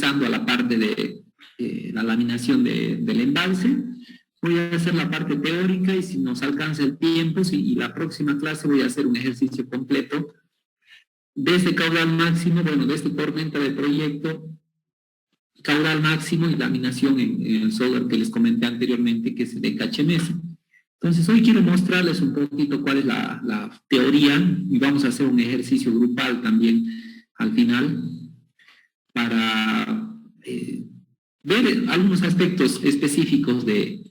ingresando a la parte de la laminación del embalse. Voy a hacer la parte teórica y si nos alcanza el tiempo, y la próxima clase voy a hacer un ejercicio completo de este caudal máximo, bueno, de esta tormenta de proyecto, caudal máximo y laminación en el software que les comenté anteriormente, que es de DKHMS. Entonces, hoy quiero mostrarles un poquito cuál es la teoría y vamos a hacer un ejercicio grupal también al final para ver algunos aspectos específicos de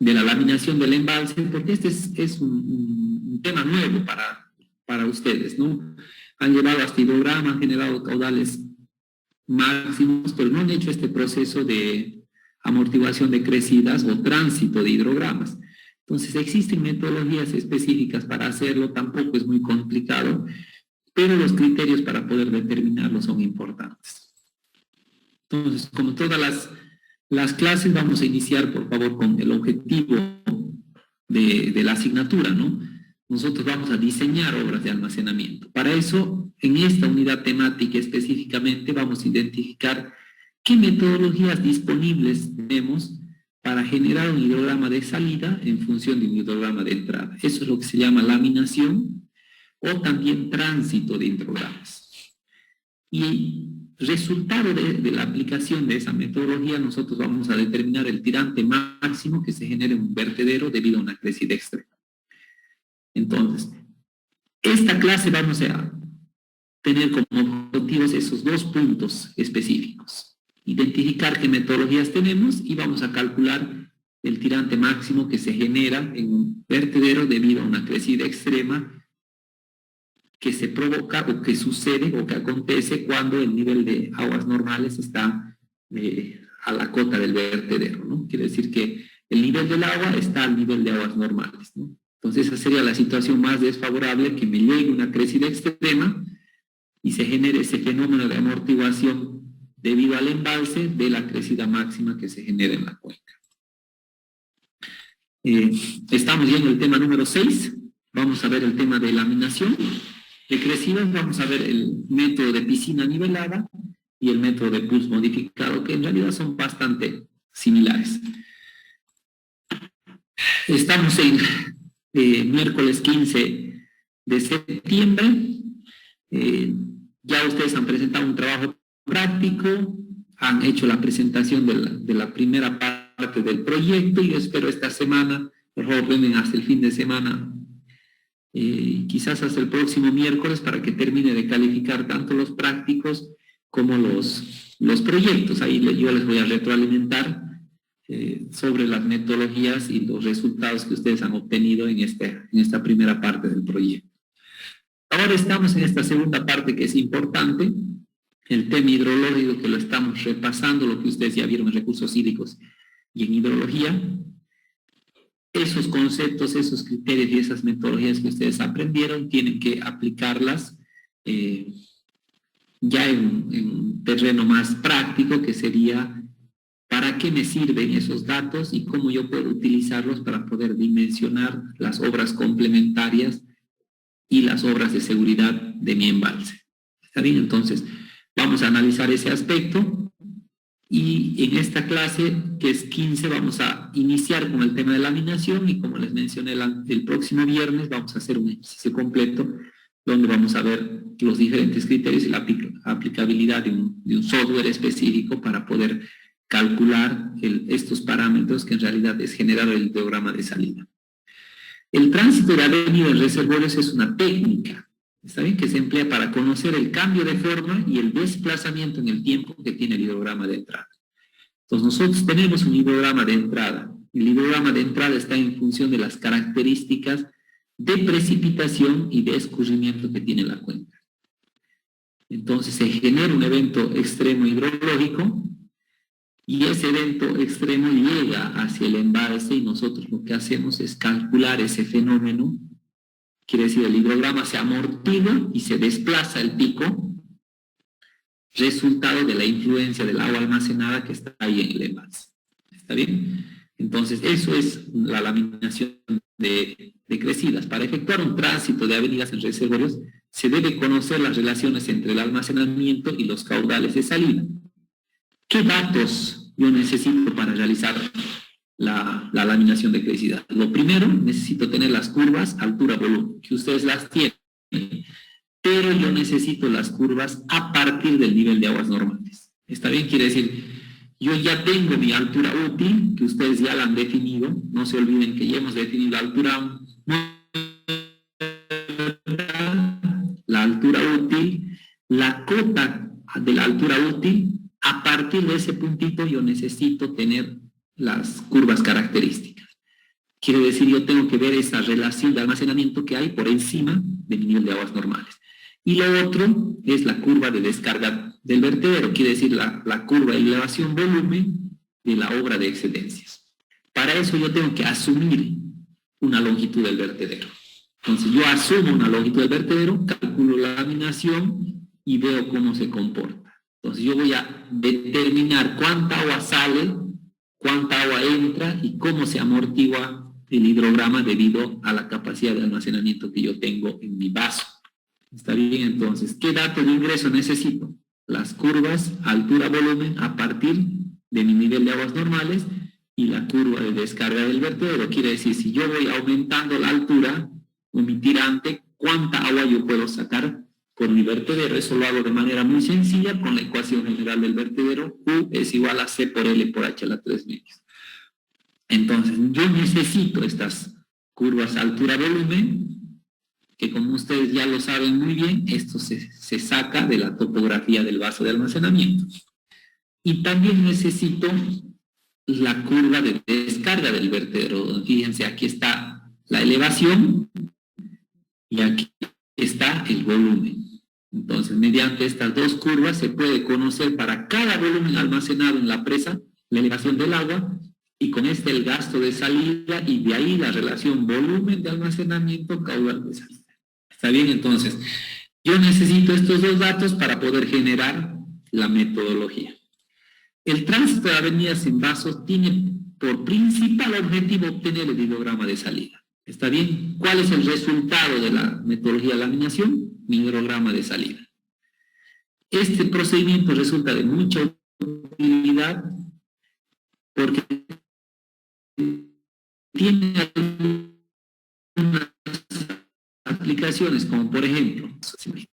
la laminación del embalse, porque este es un tema nuevo para ustedes, ¿no? Han llevado hasta hidrograma, han generado caudales máximos, pero no han hecho este proceso de amortiguación de crecidas o tránsito de hidrogramas. Entonces, existen metodologías específicas para hacerlo, tampoco es muy complicado, pero los criterios para poder determinarlo son importantes. Entonces, como todas las clases, vamos a iniciar, por favor, con el objetivo de la asignatura, ¿no? Nosotros vamos a diseñar obras de almacenamiento. Para eso, en esta unidad temática específicamente, vamos a identificar qué metodologías disponibles tenemos para generar un hidrograma de salida en función de un hidrograma de entrada. Eso es lo que se llama laminación o también tránsito de hidrogramas. Y resultado de la aplicación de esa metodología, nosotros vamos a determinar el tirante máximo que se genere en un vertedero debido a una crecida extrema. Entonces, esta clase vamos a tener como objetivos esos dos puntos específicos. Identificar qué metodologías tenemos y vamos a calcular el tirante máximo que se genera en un vertedero debido a una crecida extrema que se provoca o que sucede o que acontece cuando el nivel de aguas normales está a la cota del vertedero, ¿no? Quiere decir que el nivel del agua está al nivel de aguas normales, ¿no? Entonces esa sería la situación más desfavorable, que me llegue una crecida extrema y se genere ese fenómeno de amortiguación debido al embalse de la crecida máxima que se genera en la cuenca. Estamos ya en el tema número 6. Vamos a ver el tema de laminación de crecidas. Vamos a ver el método de piscina nivelada y el método de pulse modificado, que en realidad son bastante similares. Estamos en miércoles 15 de septiembre. Ya ustedes han presentado un trabajo práctico, han hecho la presentación de la primera parte del proyecto y yo espero esta semana, por favor vengan hasta el fin de semana, quizás hasta el próximo miércoles, para que termine de calificar tanto los prácticos como los proyectos. Ahí yo les voy a retroalimentar sobre las metodologías y los resultados que ustedes han obtenido en esta primera parte del proyecto. Ahora estamos en esta segunda parte que es importante, el tema hidrológico, que lo estamos repasando, lo que ustedes ya vieron en recursos hídricos y en hidrología. Esos conceptos, esos criterios y esas metodologías que ustedes aprendieron, tienen que aplicarlas ya en un terreno más práctico, que sería para qué me sirven esos datos y cómo yo puedo utilizarlos para poder dimensionar las obras complementarias y las obras de seguridad de mi embalse. ¿Está bien? Entonces, vamos a analizar ese aspecto y en esta clase, que es 15, vamos a iniciar con el tema de laminación y como les mencioné el próximo viernes vamos a hacer un ejercicio completo donde vamos a ver los diferentes criterios y la aplicabilidad de un software específico para poder calcular estos parámetros, que en realidad es generar el diagrama de salida. El tránsito de avenida en reservorios es una técnica, ¿está bien?, que se emplea para conocer el cambio de forma y el desplazamiento en el tiempo que tiene el hidrograma de entrada. Entonces nosotros tenemos un hidrograma de entrada. El hidrograma de entrada está en función de las características de precipitación y de escurrimiento que tiene la cuenca. Entonces se genera un evento extremo hidrológico y ese evento extremo llega hacia el embalse y nosotros lo que hacemos es calcular ese fenómeno. Quiere decir, el hidrograma se amortigua y se desplaza el pico, resultado de la influencia del agua almacenada que está ahí en el embalse. ¿Está bien? Entonces, eso es la laminación de crecidas. Para efectuar un tránsito de avenidas en reservorios, se debe conocer las relaciones entre el almacenamiento y los caudales de salida. ¿Qué datos yo necesito para realizar la laminación de crecidas? Lo primero, necesito tener las curvas altura-volumen, que ustedes las tienen, pero yo necesito las curvas a partir del nivel de aguas normales. ¿Está bien? Quiere decir, yo ya tengo mi altura útil, que ustedes ya la han definido. No se olviden que ya hemos definido la altura útil, la cota de la altura útil. A partir de ese puntito yo necesito tener las curvas características. Quiere decir, yo tengo que ver esa relación de almacenamiento que hay por encima de mi nivel de aguas normales. Y lo otro es la curva de descarga del vertedero, quiere decir la curva de elevación-volumen de la obra de excedencias. Para eso yo tengo que asumir una longitud del vertedero. Entonces yo asumo una longitud del vertedero, calculo la laminación y veo cómo se comporta. Entonces yo voy a determinar cuánta agua sale, cuánta agua entra y cómo se amortigua el hidrograma debido a la capacidad de almacenamiento que yo tengo en mi vaso. ¿Está bien? Entonces, ¿qué datos de ingreso necesito? Las curvas altura-volumen a partir de mi nivel de aguas normales y la curva de descarga del vertedero. Quiere decir, si yo voy aumentando la altura o mi tirante, ¿cuánta agua yo puedo sacar por mi vertedero? Eso lo hago de manera muy sencilla con la ecuación general del vertedero. Q es igual a C por L por H a la 3 medios. Entonces, yo necesito estas curvas altura-volumen, que como ustedes ya lo saben muy bien, esto se saca de la topografía del vaso de almacenamiento. Y también necesito la curva de descarga del vertedero. Fíjense, aquí está la elevación y aquí está el volumen. Entonces, mediante estas dos curvas se puede conocer para cada volumen almacenado en la presa la elevación del agua, y con este el gasto de salida, y de ahí la relación volumen de almacenamiento, caudal de salida. ¿Está bien? Entonces, yo necesito estos dos datos para poder generar la metodología. El tránsito de avenidas en vasos tiene por principal objetivo obtener el hidrograma de salida. ¿Está bien? ¿Cuál es el resultado de la metodología de laminación? Mi hidrograma de salida. Este procedimiento resulta de mucha utilidad porque tiene algunas aplicaciones, como por ejemplo,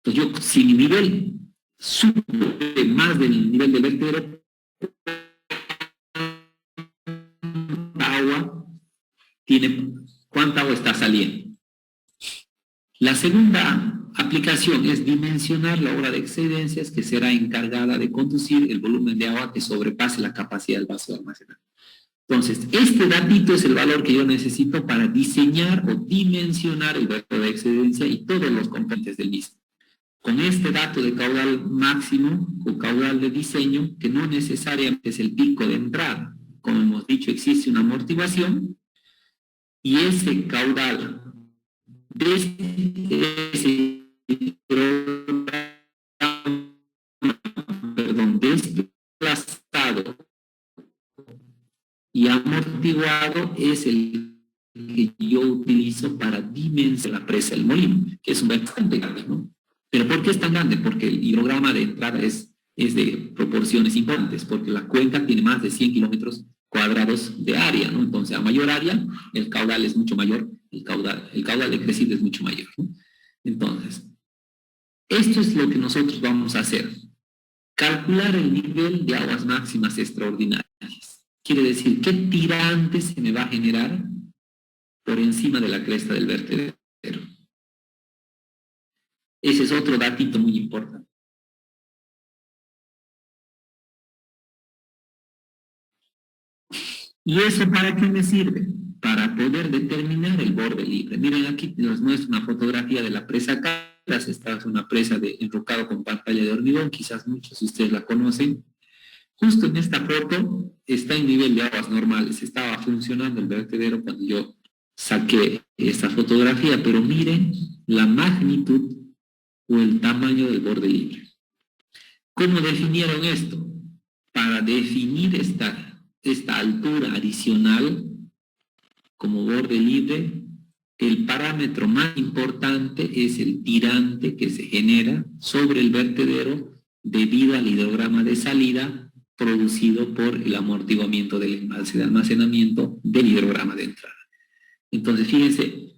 yo si mi nivel sube más del nivel del vertedero, ¿cuánta agua está saliendo? La segunda aplicación es dimensionar la obra de excedencias que será encargada de conducir el volumen de agua que sobrepase la capacidad del vaso de almacenamiento. Entonces, este datito es el valor que yo necesito para diseñar o dimensionar el vertedero de excedencia y todos los componentes del mismo. Con este dato de caudal máximo o caudal de diseño, que no necesariamente es el pico de entrada, como hemos dicho, existe una amortiguación, y ese caudal desplazado y amortiguado es el que yo utilizo para dimensionar la presa del molino, que es bastante grande, ¿no? ¿Pero por qué es tan grande? Porque el hidrograma de entrada es de proporciones importantes, porque la cuenca tiene más de 100 kilómetros cuadrados de área, ¿no? Entonces, a mayor área, el caudal es mucho mayor, el caudal de creciente es mucho mayor, ¿no? Entonces, esto es lo que nosotros vamos a hacer. Calcular el nivel de aguas máximas extraordinarias. Quiere decir, ¿qué tirante se me va a generar por encima de la cresta del vertedero? Ese es otro datito muy importante. ¿Y eso para qué me sirve? Para poder determinar el borde libre. Miren, aquí les muestro una fotografía de la presa Caras. Esta es una presa de enrocado con pantalla de hormigón, quizás muchos de ustedes la conocen. Justo en esta foto está en nivel de aguas normales. Estaba funcionando el vertedero cuando yo saqué esta fotografía, pero miren la magnitud o el tamaño del borde libre. ¿Cómo definieron esto? Para definir esta altura adicional como borde libre, el parámetro más importante es el tirante que se genera sobre el vertedero debido al hidrograma de salida producido por el amortiguamiento del embalse de almacenamiento del hidrograma de entrada. Entonces, fíjense,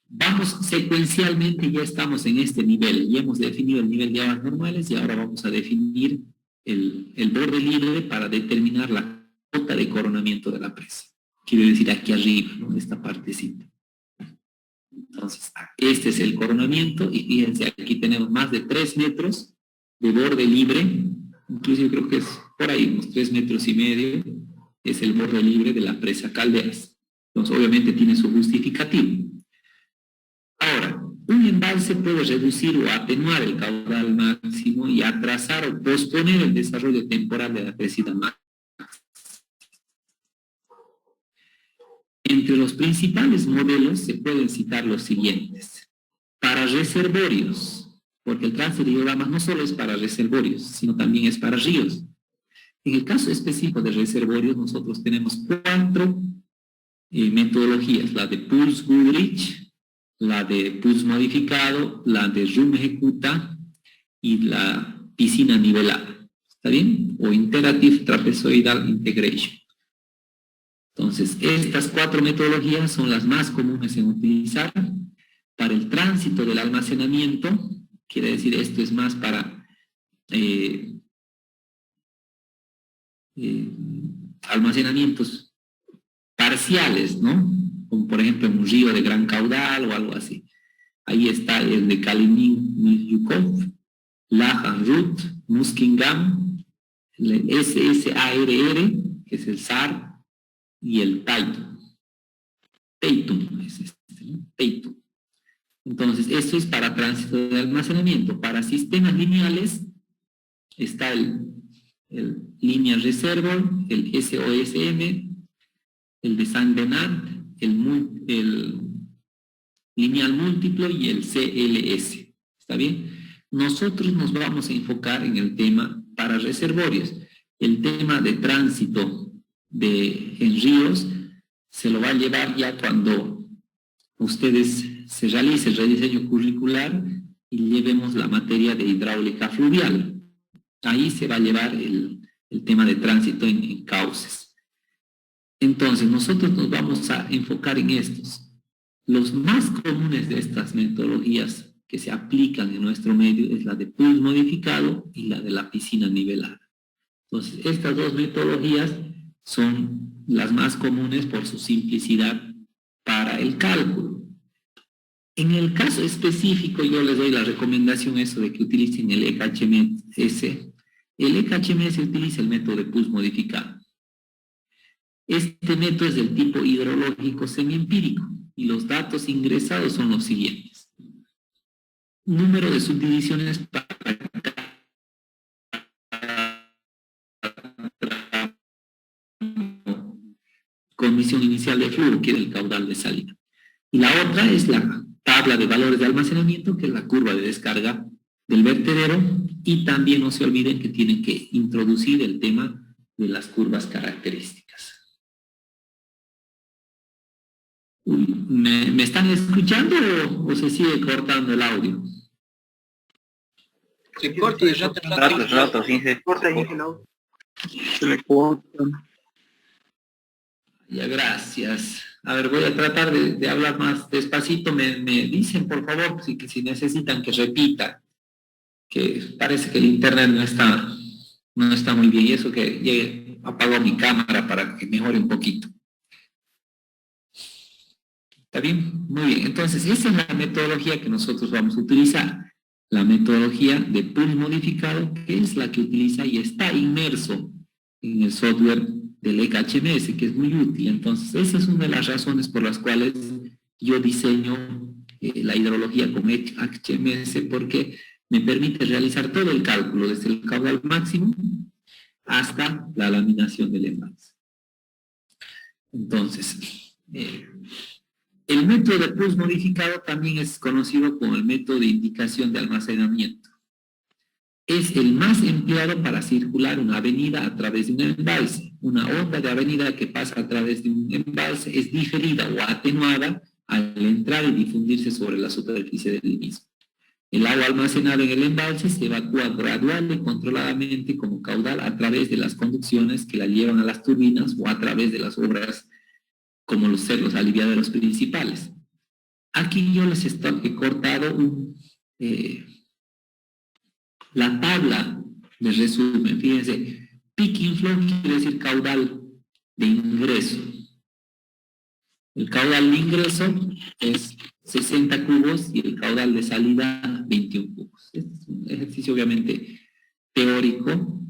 vamos secuencialmente, ya estamos en este nivel, ya hemos definido el nivel de aguas normales y ahora vamos a definir el borde libre para determinar la cota de coronamiento de la presa. Quiere decir aquí arriba, ¿no? Esta partecita. Entonces, este es el coronamiento y fíjense, aquí tenemos más de 3 metros de borde libre, incluso yo creo que es por ahí, unos 3,5 metros, es el borde libre de la presa Calderas. Entonces, obviamente tiene su justificativo. Ahora, un embalse puede reducir o atenuar el caudal máximo y atrasar o posponer el desarrollo temporal de la crecida máxima. Entre los principales modelos se pueden citar los siguientes. Para reservorios, porque el tránsito de hidrogramas no solo es para reservorios, sino también es para ríos. En el caso específico de reservorios, nosotros tenemos 4 metodologías, la de Puls-Goodrich, la de Puls modificado, la de Rum ejecuta y la piscina nivelada. ¿Está bien? O Interactive Trapezoidal Integration. Entonces, estas 4 metodologías son las más comunes en utilizar para el tránsito del almacenamiento. Quiere decir, esto es más para almacenamientos parciales, ¿no? Como por ejemplo en un río de gran caudal o algo así. Ahí está el de Kaliningrad, Lahan-Ruth, Muskingum, el SSARR, que es el SAR, y el Taitum. Taitum. Entonces, esto es para tránsito de almacenamiento. Para sistemas lineales está el Linear Reservoir, el SOSM, el de Saint Bernard, el lineal múltiplo y el CLS. ¿Está bien? Nosotros nos vamos a enfocar en el tema para reservorios. El tema de tránsito en ríos se lo va a llevar ya cuando ustedes se realice el rediseño curricular y llevemos la materia de hidráulica fluvial. Ahí se va a llevar el tema de tránsito en cauces. Entonces, nosotros nos vamos a enfocar en estos. Los más comunes de estas metodologías que se aplican en nuestro medio es la de Puls modificado y la de la piscina nivelada. Entonces, estas 2 metodologías son las más comunes por su simplicidad para el cálculo. En el caso específico, yo les doy la recomendación eso de que utilicen el EKHMS. El EKHMS utiliza el método de Puls modificado. Este método es del tipo hidrológico semiempírico y los datos ingresados son los siguientes. Número de subdivisiones para condición inicial de flujo, que es el caudal de salida. Y la otra es la tabla de valores de almacenamiento, que es la curva de descarga del vertedero, y también no se olviden que tienen que introducir el tema de las curvas características. ¿Me están escuchando o se sigue cortando el audio? Se corta de rato, sí, se corta el audio. Se le corta. Ya, gracias. A ver, voy a tratar de hablar más despacito. Me dicen, por favor, si necesitan que repita, que parece que el internet no está muy bien, y eso que apago mi cámara para que mejore un poquito. ¿Está bien? Muy bien. Entonces, esa es la metodología que nosotros vamos a utilizar. La metodología de Puls modificado, que es la que utiliza y está inmerso en el software del EKHMS, que es muy útil. Entonces, esa es una de las razones por las cuales yo diseño la hidrología con EKHMS, porque me permite realizar todo el cálculo, desde el caudal máximo hasta la laminación del embalse. Entonces, el método de Puls modificado también es conocido como el método de indicación de almacenamiento. Es el más empleado para circular una avenida a través de un embalse. Una onda de avenida que pasa a través de un embalse es diferida o atenuada al entrar y difundirse sobre la superficie del mismo. El agua almacenada en el embalse se evacúa gradual y controladamente como caudal a través de las conducciones que la llevan a las turbinas o a través de las obras como los aliviaderos principales. Aquí yo les he cortado la tabla de resumen. Fíjense, peak inflow quiere decir caudal de ingreso. El caudal de ingreso es 60 cubos y el caudal de salida 21 cubos. Este es un ejercicio obviamente teórico.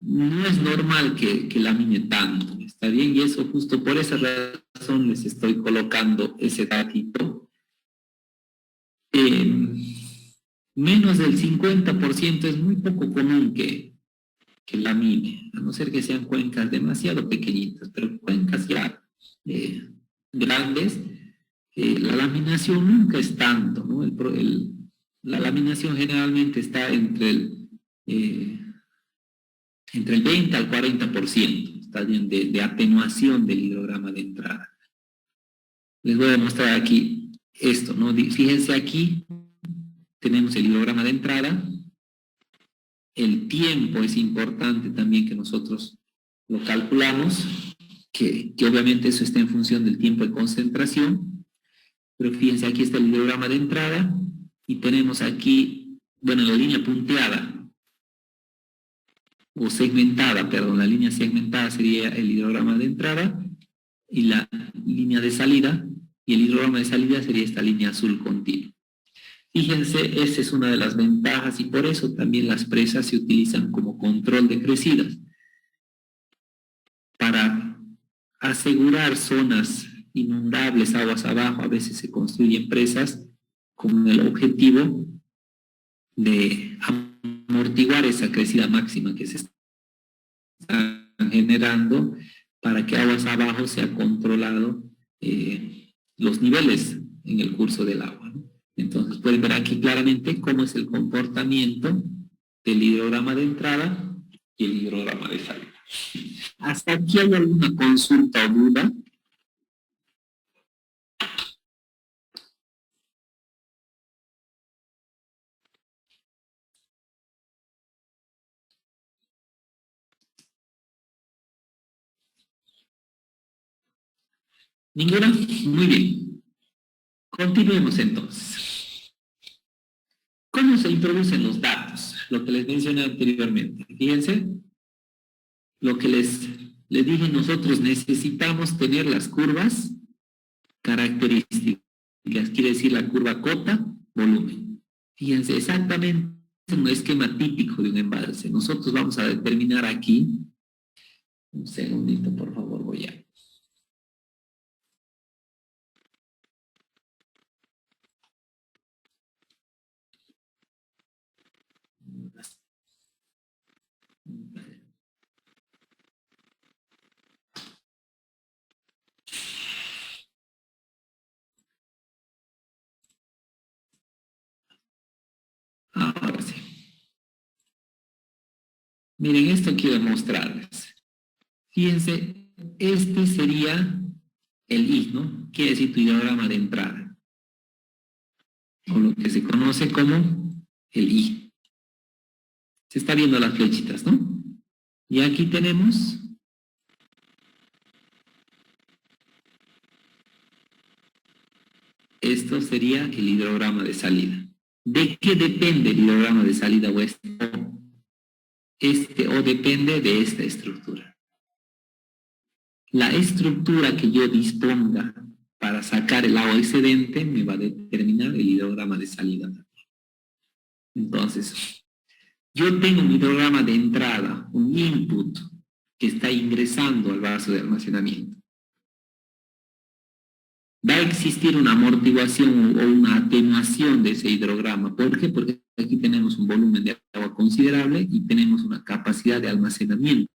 No es normal que lamine tanto, ¿está bien? Y eso justo por esa razón les estoy colocando ese datito. Menos del 50% es muy poco común que lamine, a no ser que sean cuencas demasiado pequeñitas, pero cuencas ya grandes, la laminación nunca es tanto, ¿no? La laminación generalmente está entre el 20 al 40%, está bien, de atenuación del hidrograma de entrada. Les voy a mostrar aquí esto, ¿no? Fíjense aquí, tenemos el hidrograma de entrada. El tiempo es importante también que nosotros lo calculamos, que obviamente eso está en función del tiempo de concentración. Pero fíjense, aquí está el hidrograma de entrada y tenemos aquí, bueno, la línea punteada, o segmentada, perdón, la línea segmentada sería el hidrograma de entrada y la línea de salida, y el hidrograma de salida sería esta línea azul continua. Fíjense, esa es una de las ventajas y por eso también las presas se utilizan como control de crecidas. Para asegurar zonas inundables, aguas abajo, a veces se construyen presas con el objetivo de amortiguar esa crecida máxima que se está generando para que aguas abajo se ha controlado los niveles en el curso del agua, ¿no? Entonces pueden ver aquí claramente cómo es el comportamiento del hidrograma de entrada y el hidrograma de salida. ¿Hasta aquí hay alguna consulta o duda? ¿Ninguna? Muy bien. Continuemos entonces. ¿Cómo se introducen los datos? Lo que les mencioné anteriormente. Fíjense, lo que les dije, nosotros necesitamos tener las curvas características. Quiere decir la curva cota, volumen. Fíjense, exactamente un esquema típico de un embalse. Nosotros vamos a determinar aquí, un segundito por favor, voy a... Ahora sí. Miren, esto quiero mostrarles. Fíjense, este sería el I, ¿no? Quiere decir tu hidrograma de entrada. O lo que se conoce como el I. Se está viendo las flechitas, ¿no? Y aquí tenemos esto sería el hidrograma de salida. ¿De qué depende el hidrograma de salida o o depende de esta estructura? La estructura que yo disponga para sacar el agua excedente me va a determinar el hidrograma de salida. Entonces, yo tengo un hidrograma de entrada, un input que está ingresando al vaso de almacenamiento. Va a existir una amortiguación o una atenuación de ese hidrograma. ¿Por qué? Porque aquí tenemos un volumen de agua considerable y tenemos una capacidad de almacenamiento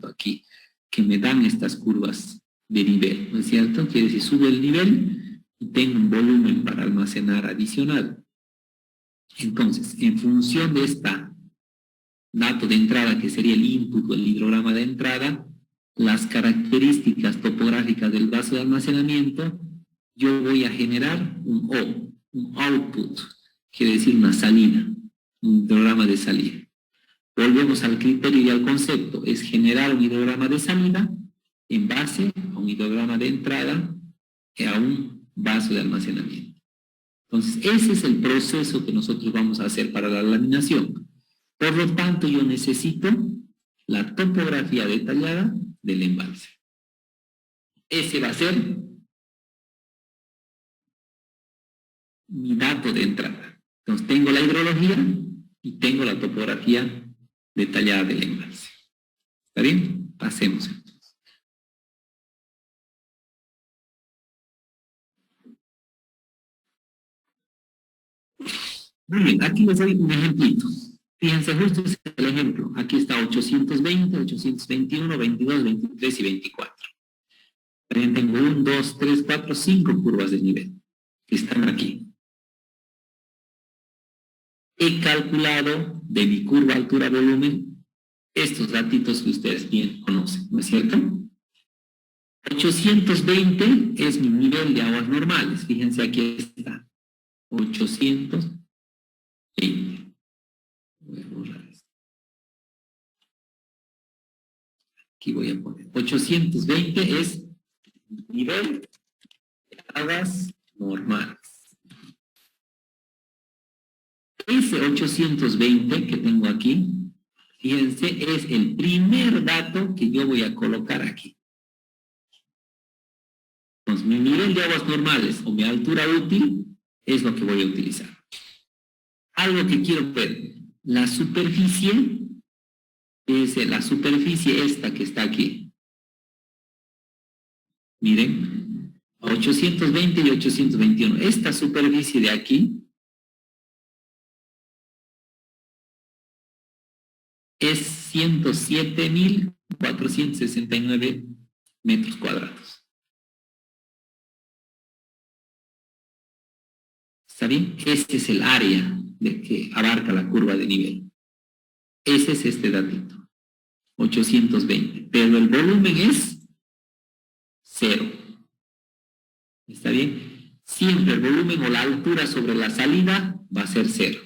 aquí que me dan estas curvas de nivel, ¿no es cierto? Quiere decir, sube el nivel y tengo un volumen para almacenar adicional. Entonces, en función de esta dato de entrada, que sería el input o el hidrograma de entrada, las características topográficas del vaso de almacenamiento yo voy a generar un output, quiere decir una salida, un hidograma de salida. Volvemos al criterio y al concepto, es generar un hidograma de salida en base a un hidograma de entrada a un vaso de almacenamiento. Entonces, ese es el proceso que nosotros vamos a hacer para la laminación. Por lo tanto, yo necesito la topografía detallada del embalse. Ese va a ser mi dato de entrada. Entonces, tengo la hidrología y tengo la topografía detallada del embalse. ¿Está bien? Pasemos entonces. Muy bien, aquí les doy un ejemplito. Fíjense, justo es el ejemplo. Aquí está 820, 821, 22, 23 y 24. También tengo 1, 2, 3, 4, 5 curvas de nivel que están aquí. He calculado de mi curva altura-volumen estos datitos que ustedes bien conocen, ¿no es cierto? 820 es mi nivel de aguas normales. Fíjense, aquí está. 820. Voy a borrar esto. Aquí voy a poner. 820 es nivel de aguas normales. Ese 820 que tengo aquí, fíjense, es el primer dato que yo voy a colocar aquí. Entonces, mi nivel de aguas normales o mi altura útil es lo que voy a utilizar. Algo que quiero ver, la superficie, es la superficie esta que está aquí. Miren, 820 y 821. Esta superficie de aquí es 107.469 metros cuadrados. ¿Está bien? Este es el área que abarca la curva de nivel. Ese es este datito, 820. Pero el volumen es 0. ¿Está bien? Siempre el volumen o la altura sobre la salida va a ser 0.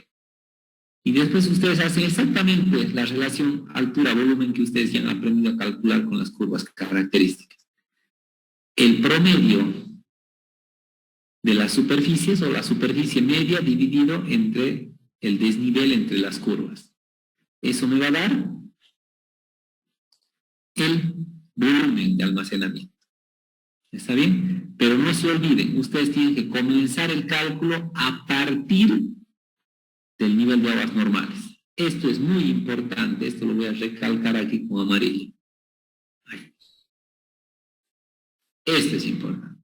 Y después ustedes hacen exactamente la relación altura-volumen que ustedes ya han aprendido a calcular con las curvas características. El promedio de las superficies o la superficie media dividido entre el desnivel entre las curvas. Eso me va a dar el volumen de almacenamiento. ¿Está bien? Pero no se olviden, ustedes tienen que comenzar el cálculo a partir del nivel de aguas normales. Esto es muy importante, esto lo voy a recalcar aquí con amarillo. Ahí. Esto es importante.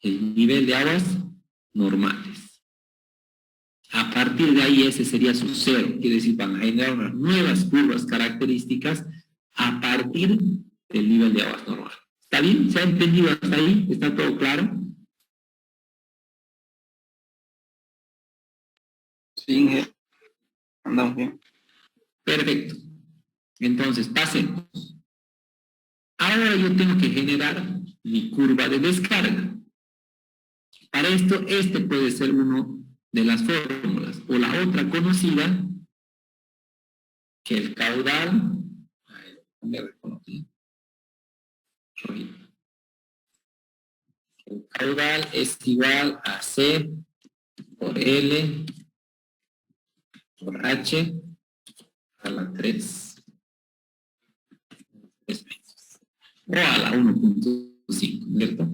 El nivel de aguas normales. A partir de ahí ese sería su 0, quiere decir van a generar unas nuevas curvas características a partir del nivel de aguas normales. ¿Está bien? ¿Se ha entendido hasta ahí? ¿Está todo claro? Sí, andamos bien. Perfecto. Entonces, pasemos. Ahora yo tengo que generar mi curva de descarga. Para esto, este puede ser uno de las fórmulas. O la otra conocida, que el caudal... El caudal es igual a C por L por H a la 3 metros. O a la 1.5, ¿cierto?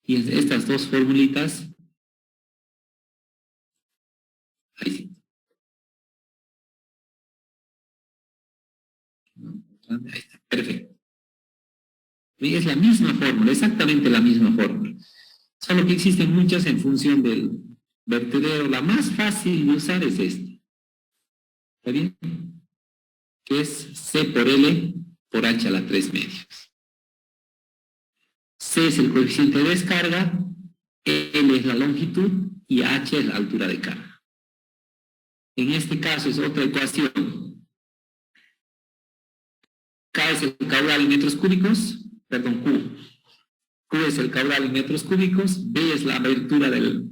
Y estas dos formulitas, ahí sí. Ahí está, perfecto. Y es la misma fórmula, exactamente la misma fórmula. Solo que existen muchas en función del vertedero. La más fácil de usar es esta. ¿Está bien? Que es C por L por H a la 3 medios. C es el coeficiente de descarga, L es la longitud y H es la altura de carga. En este caso es otra ecuación. K es el caudal en metros cúbicos, perdón, Q. Q es el caudal en metros cúbicos, B es la abertura del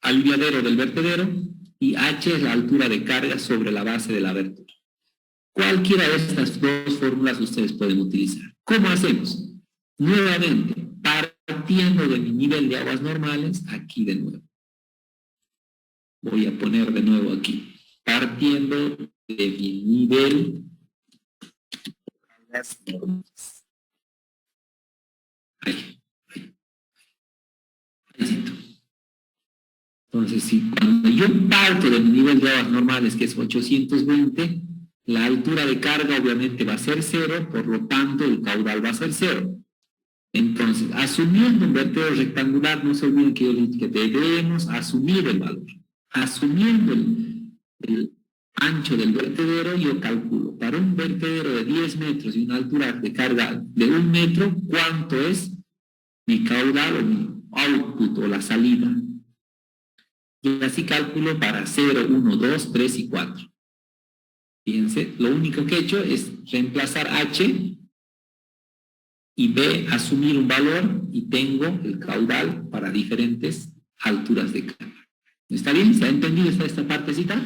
aliviadero del vertedero y H es la altura de carga sobre la base de la abertura. Cualquiera de estas dos fórmulas ustedes pueden utilizar. ¿Cómo hacemos? Nuevamente, partiendo de mi nivel de aguas normales, aquí de nuevo. Voy a poner de nuevo aquí. Partiendo de mi nivel de aguas normales. Ahí. Entonces, si cuando yo parto de mi nivel de aguas normales, que es 820, la altura de carga obviamente va a ser 0, por lo tanto el caudal va a ser 0. Entonces, asumiendo un vertedero rectangular, no se olviden que yo les dije que debemos asumir el valor. Asumiendo el ancho del vertedero, yo calculo para un vertedero de 10 metros y una altura de carga de 1 metro, ¿cuánto es mi caudal o mi output o la salida? Y así calculo para 0, 1, 2, 3 y 4. Fíjense, lo único que he hecho es reemplazar H y B, asumir un valor y tengo el caudal para diferentes alturas de carga. ¿Está bien? ¿Se ha entendido esta partecita?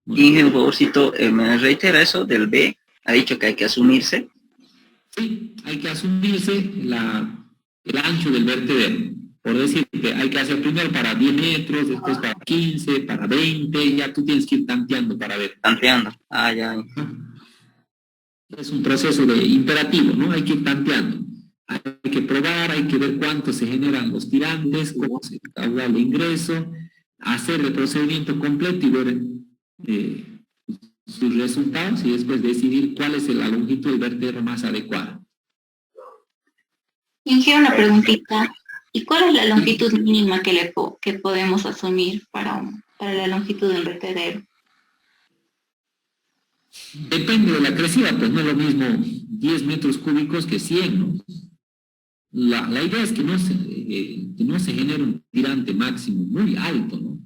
Inge, un favorcito, me reitera eso del B, ha dicho que hay que asumirse. Sí, hay que asumirse el ancho del vertedero. Por decirte, hay que hacer primero para 10 metros, después para 15, para 20, ya tú tienes que ir tanteando para ver. Tanteando, ya. Es un proceso de imperativo, ¿no? Hay que ir tanteando. Hay que probar, hay que ver cuánto se generan los tirantes, cómo se caudal de ingreso, hacer el procedimiento completo y ver sus resultados y después decidir cuál es la longitud del vertedero más adecuada. Inge, una preguntita. ¿Y cuál es la longitud mínima que podemos asumir para la longitud del vertedero? Depende de la crecida, pues no es lo mismo 10 metros cúbicos que 100, ¿no? La idea es que no se genere un tirante máximo muy alto, ¿no?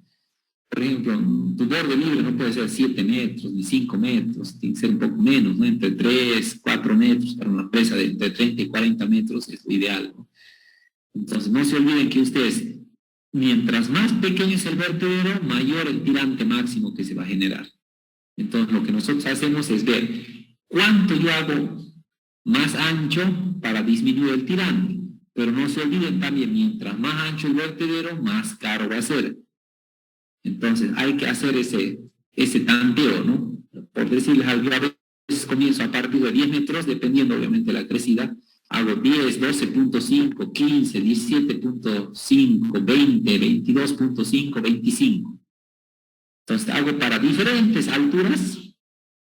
Por ejemplo, tu borde libre no puede ser 7 metros ni 5 metros, tiene que ser un poco menos, ¿no? Entre 3, 4 metros para una presa de entre 30 y 40 metros es lo ideal, ¿no? Entonces, no se olviden que ustedes, mientras más pequeño es el vertedero, mayor el tirante máximo que se va a generar. Entonces, lo que nosotros hacemos es ver cuánto yo hago más ancho para disminuir el tirante. Pero no se olviden también, mientras más ancho el vertedero, más caro va a ser. Entonces, hay que hacer ese tanteo, ¿no? Por decirles algo, a veces comienzo a partir de 10 metros, dependiendo obviamente de la crecida, hago 10, 12.5, 15, 17.5, 20, 22.5, 25. Entonces hago para diferentes alturas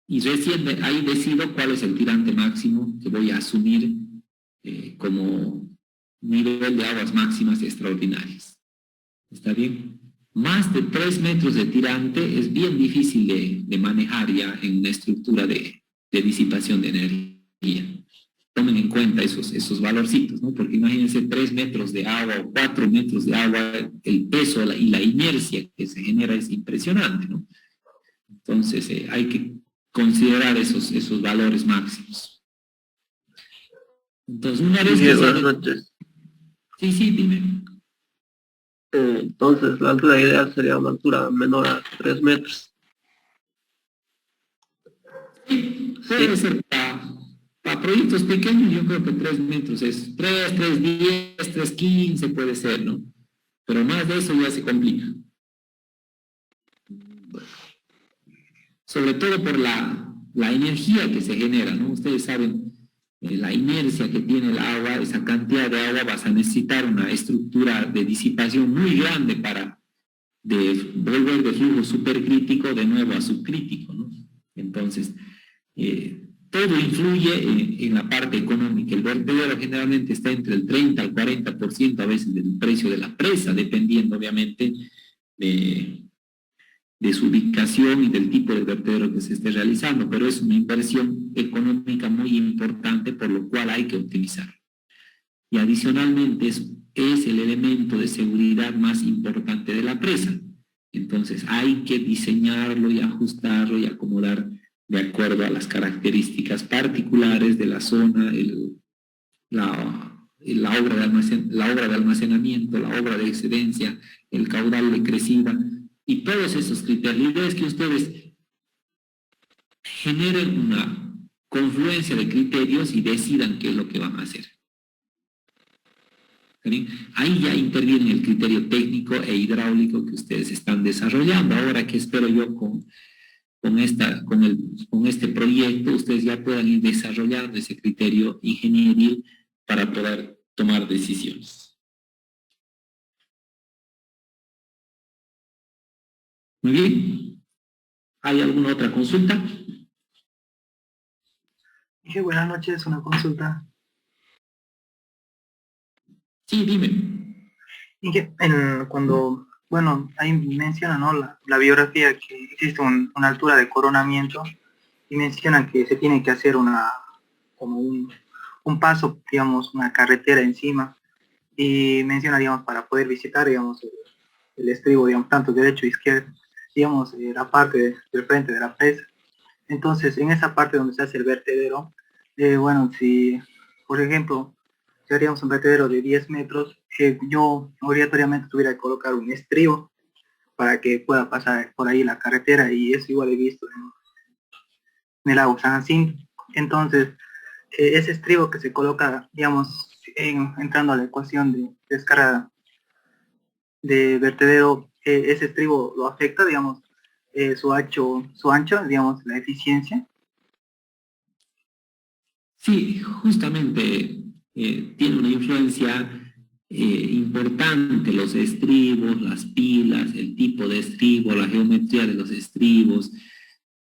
y recién ahí decido cuál es el tirante máximo que voy a asumir como nivel de aguas máximas extraordinarias. ¿Está bien? Más de 3 metros de tirante es bien difícil de manejar ya en una estructura de disipación de energía. Tomen en cuenta esos valorcitos, ¿no? Porque imagínense 3 metros de agua o 4 metros de agua, el peso y la inercia que se genera es impresionante, ¿no? Entonces hay que considerar esos valores máximos. Entonces una vez que... Buenas noches. Sí, dime. Entonces la altura ideal sería una altura menor a 3 metros. Sí, puede ser para proyectos pequeños yo creo que 3 metros es 3, 3.10, 3.15 puede ser, ¿no? Pero más de eso ya se complica. Sobre todo por la energía que se genera, ¿no? Ustedes saben, la inercia que tiene el agua, esa cantidad de agua vas a necesitar una estructura de disipación muy grande para volver de flujo supercrítico de nuevo a subcrítico, ¿no? Entonces, todo influye en la parte económica. El vertedero generalmente está entre el 30 al 40% a veces del precio de la presa, dependiendo obviamente de su ubicación y del tipo de vertedero que se esté realizando, pero es una inversión económica muy importante por lo cual hay que optimizar. Y adicionalmente es el elemento de seguridad más importante de la presa. Entonces hay que diseñarlo y ajustarlo y acomodar de acuerdo a las características particulares de la zona, la obra de almacenamiento, la obra de excedencia, el caudal de crecida, y todos esos criterios. La idea es que ustedes generen una confluencia de criterios y decidan qué es lo que van a hacer. ¿Sí? Ahí ya interviene el criterio técnico e hidráulico que ustedes están desarrollando. Ahora, ¿qué espero yo con este proyecto? Ustedes ya puedan ir desarrollando ese criterio ingenieril para poder tomar decisiones. Muy bien. ¿Hay alguna otra consulta? Dije, buenas noches, una consulta. Sí, dime. Dije, cuando, bueno, ahí menciona, ¿no? La biografía, que existe una altura de coronamiento, y mencionan que se tiene que hacer como un paso, digamos, una carretera encima, y menciona, digamos, para poder visitar, digamos, el estribo, digamos, tanto derecho e izquierdo, digamos, la parte del frente de la presa. Entonces, en esa parte donde se hace el vertedero, bueno, si, por ejemplo, si haríamos un vertedero de 10 metros, yo obligatoriamente tuviera que colocar un estribo para que pueda pasar por ahí la carretera, y eso igual he visto en el lago San Jacinto. Entonces, ese estribo que se coloca, digamos, entrando a la ecuación de descarga de vertedero, ese estribo lo afecta, digamos, su ancho, digamos, la eficiencia. Sí, justamente tiene una influencia importante los estribos, las pilas, el tipo de estribo, la geometría de los estribos,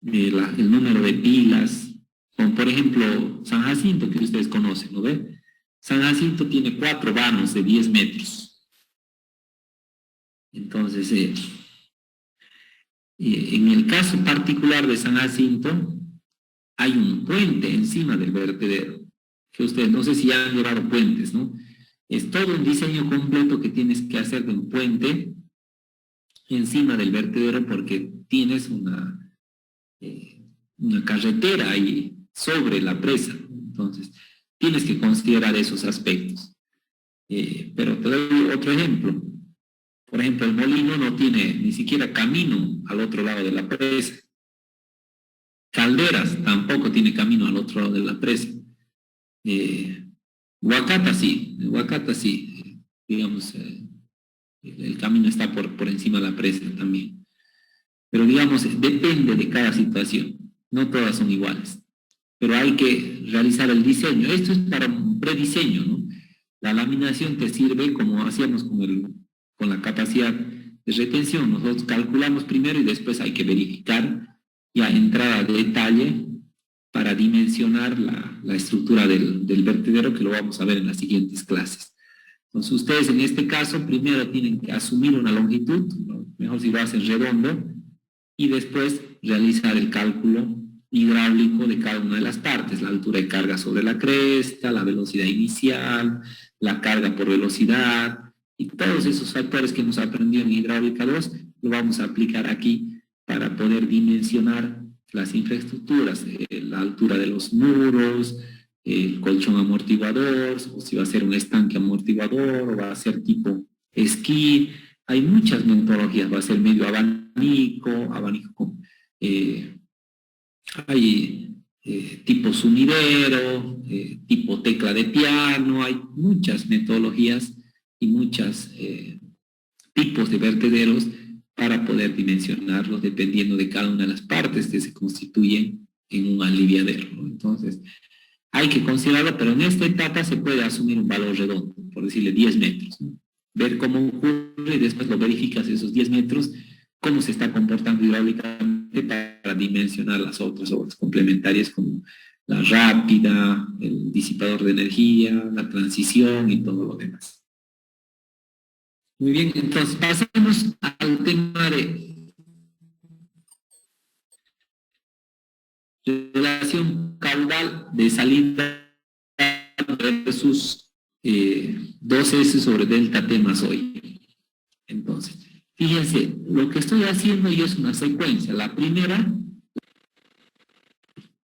el número de pilas. Como por ejemplo San Jacinto, que ustedes conocen, ¿no ven? San Jacinto tiene 4 vanos de 10 metros. Entonces, en el caso particular de San Jacinto, hay un puente encima del vertedero, que ustedes no sé si han llevado puentes, ¿no? Es todo un diseño completo que tienes que hacer de un puente encima del vertedero, porque tienes una carretera ahí sobre la presa. Entonces, tienes que considerar esos aspectos. Pero te doy otro ejemplo. Por ejemplo, el molino no tiene ni siquiera camino al otro lado de la presa. Calderas tampoco tiene camino al otro lado de la presa. Huacata sí, digamos, el camino está por encima de la presa también. Pero digamos, depende de cada situación, no todas son iguales. Pero hay que realizar el diseño. Esto es para un prediseño, ¿no? La laminación te sirve como hacíamos con la capacidad de retención. Nosotros calculamos primero y después hay que verificar ya entrar a detalle para dimensionar la estructura del vertedero, que lo vamos a ver en las siguientes clases. Entonces ustedes en este caso primero tienen que asumir una longitud, ¿no? Mejor si lo hacen redondo, y después realizar el cálculo hidráulico de cada una de las partes, la altura de carga sobre la cresta, la velocidad inicial, la carga por velocidad, y todos esos factores que hemos aprendido en hidráulica 2 lo vamos a aplicar aquí para poder dimensionar las infraestructuras, la altura de los muros, el colchón amortiguador, o si va a ser un estanque amortiguador, o va a ser tipo esquí. Hay muchas metodologías, va a ser medio abanico hay tipo sumidero, tipo tecla de piano. Hay muchas metodologías y muchos tipos de vertederos para poder dimensionarlos dependiendo de cada una de las partes que se constituyen en un aliviadero, ¿no? Entonces, hay que considerarlo, pero en esta etapa se puede asumir un valor redondo, por decirle 10 metros, ¿no? Ver cómo ocurre y después lo verificas esos 10 metros, cómo se está comportando hidráulicamente para dimensionar las otras obras complementarias como la rápida, el disipador de energía, la transición y todo lo demás. Muy bien, entonces pasemos al tema de relación caudal de salida versus 2S sobre delta T más hoy. Entonces, fíjense, lo que estoy haciendo yo es una secuencia. La primera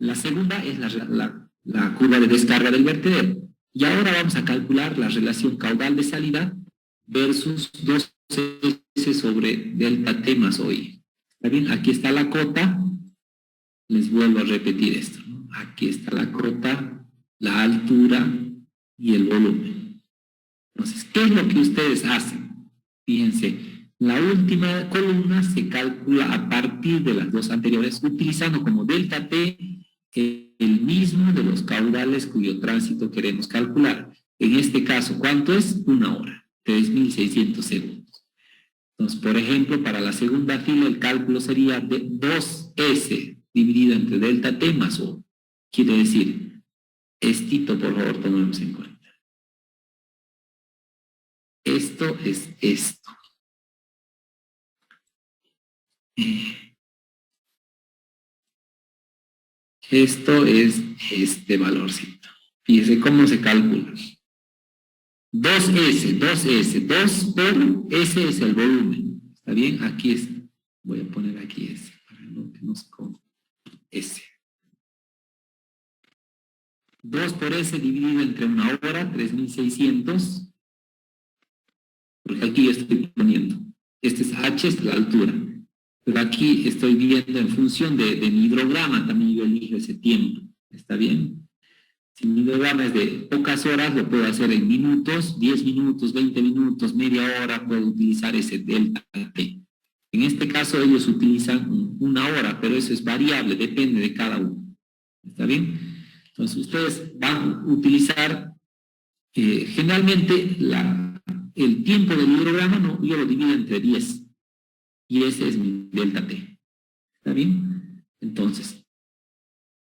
La segunda es la curva de descarga del vertedero. Y ahora vamos a calcular la relación caudal de salida versus 2S sobre delta T más OI. ¿Está bien? Aquí está la cota. Les vuelvo a repetir esto, ¿no? Aquí está la cota, la altura y el volumen. Entonces, ¿qué es lo que ustedes hacen? Fíjense, la última columna se calcula a partir de las dos anteriores, utilizando como delta T el mismo de los caudales cuyo tránsito queremos calcular. En este caso, ¿cuánto es? 1 hora, 3.600 segundos. Entonces, por ejemplo, para la segunda fila el cálculo sería de 2S dividido entre delta T más O. Quiere decir, estito, por favor, tomemos en cuenta. Esto es esto. Esto es este valorcito. Fíjese cómo se calcula. 2S, 2 por S es el volumen. ¿Está bien? Aquí es. Voy a poner aquí S para que no se coma. S. 2 por S dividido entre 1 hora, 3.600. Porque aquí yo estoy poniendo. Este es H, es la altura. Pero aquí estoy viendo en función de mi hidrograma, también yo elijo ese tiempo. ¿Está bien? Si mi hidrograma es de pocas horas, lo puedo hacer en minutos, 10 minutos, 20 minutos, media hora, puedo utilizar ese delta T. En este caso ellos utilizan 1 hora, pero eso es variable, depende de cada uno. ¿Está bien? Entonces ustedes van a utilizar, generalmente el tiempo del hidrograma yo lo divido entre 10. Y ese es mi delta T. ¿Está bien? Entonces,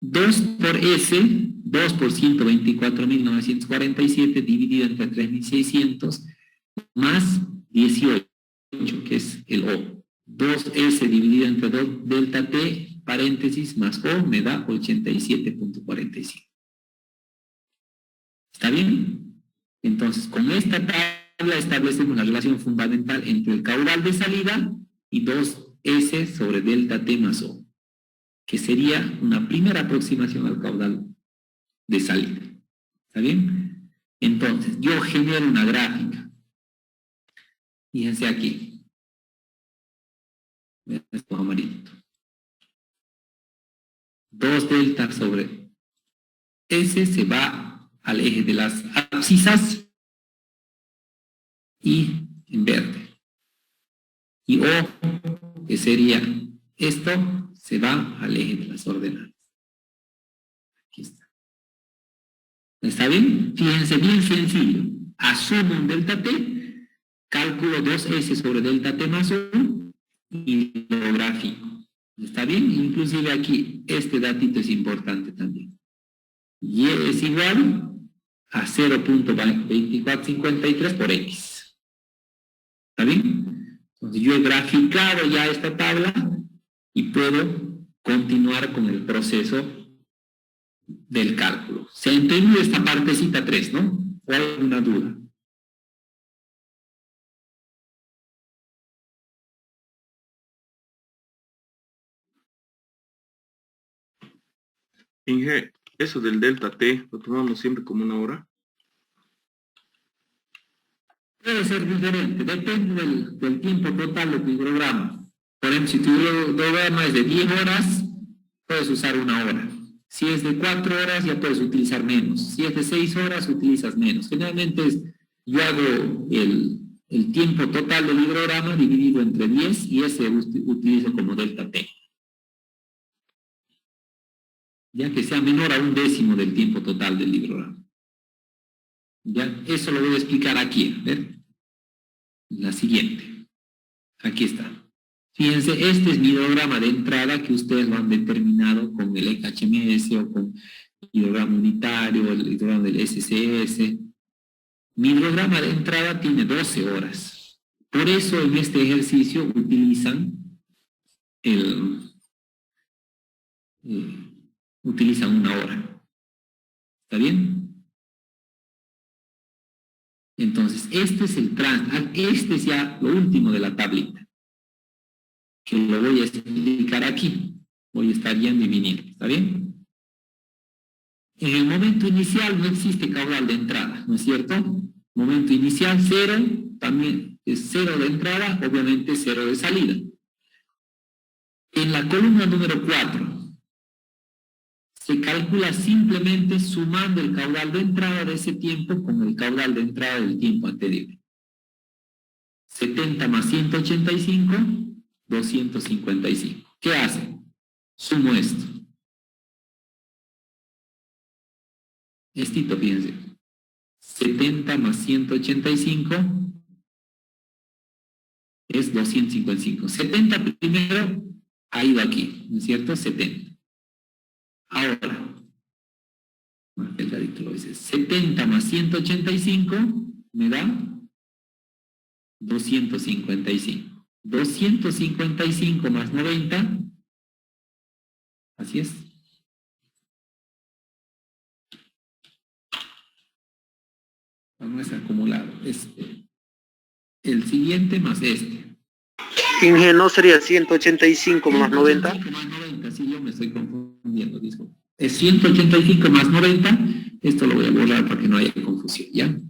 2 por S, 2 por 124.947 dividido entre 3.600 más 18, que es el O. 2S dividido entre 2 delta T, paréntesis, más O, me da 87.45. ¿Está bien? Entonces, con esta tabla establecemos la relación fundamental entre el caudal de salida y 2S sobre delta T más O, que sería una primera aproximación al caudal de salida. ¿Está bien? Entonces, yo genero una gráfica. Fíjense aquí. Esto amarillito. 2 delta sobre S se va al eje de las abscisas y en verde. Y O, que sería esto, se va al eje de las ordenadas. Aquí está. ¿Está bien? Fíjense, bien sencillo. Asumo un delta T, cálculo 2S sobre delta T más 1 y lo gráfico. ¿Está bien? Inclusive aquí, este datito es importante también. Y es igual a 0.2453 por X. ¿Está bien? Entonces yo he graficado ya esta tabla y puedo continuar con el proceso del cálculo. ¿Se entendió esta partecita 3, no? ¿O hay alguna duda? Inge, eso del delta T, ¿lo tomamos siempre como 1 hora? Puede ser diferente, depende del tiempo total de tu hidrograma. Por ejemplo, si tu hidrograma es de 10 horas, puedes usar 1 hora. Si es de 4 horas, ya puedes utilizar menos. Si es de 6 horas, utilizas menos. Generalmente yo hago el tiempo total del hidrograma dividido entre 10 y ese utilizo como delta T. Ya que sea menor a 1/10 del tiempo total del hidrograma. Ya, eso lo voy a explicar aquí, ¿ver? La siguiente. Aquí está. Fíjense, este es mi hidrograma de entrada que ustedes lo han determinado con el EKHMS o con el hidrograma unitario, el hidrograma del SCS. Mi hidrograma de entrada tiene 12 horas. Por eso en este ejercicio utilizan 1 hora. ¿Está bien? Entonces, este es ya lo último de la tablita, que lo voy a explicar aquí. Voy a estar yendo y viniendo, ¿está bien? En el momento inicial no existe caudal de entrada, ¿no es cierto? Momento inicial 0, también es 0 de entrada, obviamente 0 de salida. En la columna número 4, se calcula simplemente sumando el caudal de entrada de ese tiempo con el caudal de entrada del tiempo anterior. 70 más 185, 255. ¿Qué hace? Sumo esto. Estito, fíjense. 70 más 185 es 255. 70 primero ha ido aquí, ¿no es cierto? 70. Ahora, el dadito lo dice. 70 más 185 me da 255. 255 más 90, así es. No es acumulado, es el siguiente más este. Inge, ¿no sería 185 más 90? 185 más 90, sí, yo me estoy confundiendo, disculpe. Es 185 más 90, esto lo voy a borrar para que no haya confusión, ¿ya?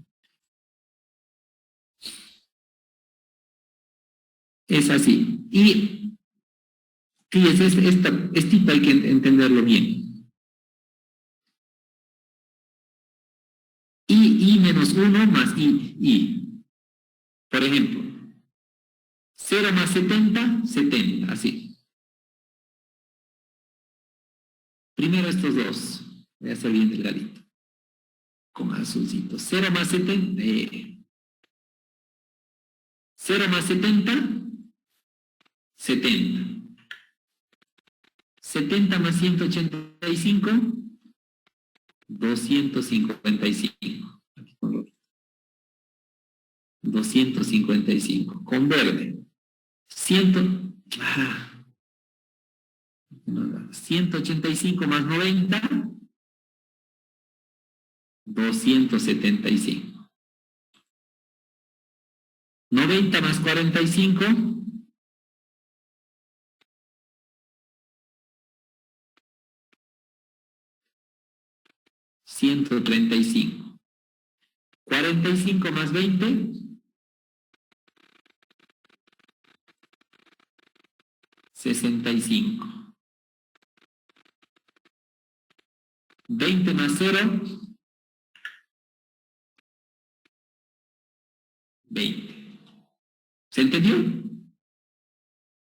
Es así. Y fíjense, este hay que entenderlo bien. I menos 1 más I. Por ejemplo, 0 más 70, 70, así. Primero estos dos. Voy a hacer bien delgadito. Con azulcito. 0 más 70. 0 más 70, 70. 70 más 185, 255. 255. Con verde. 185 más 90, 275. 90 más 45, 135. 45 más 20, 65. 20 más 0, 20. ¿Se entendió?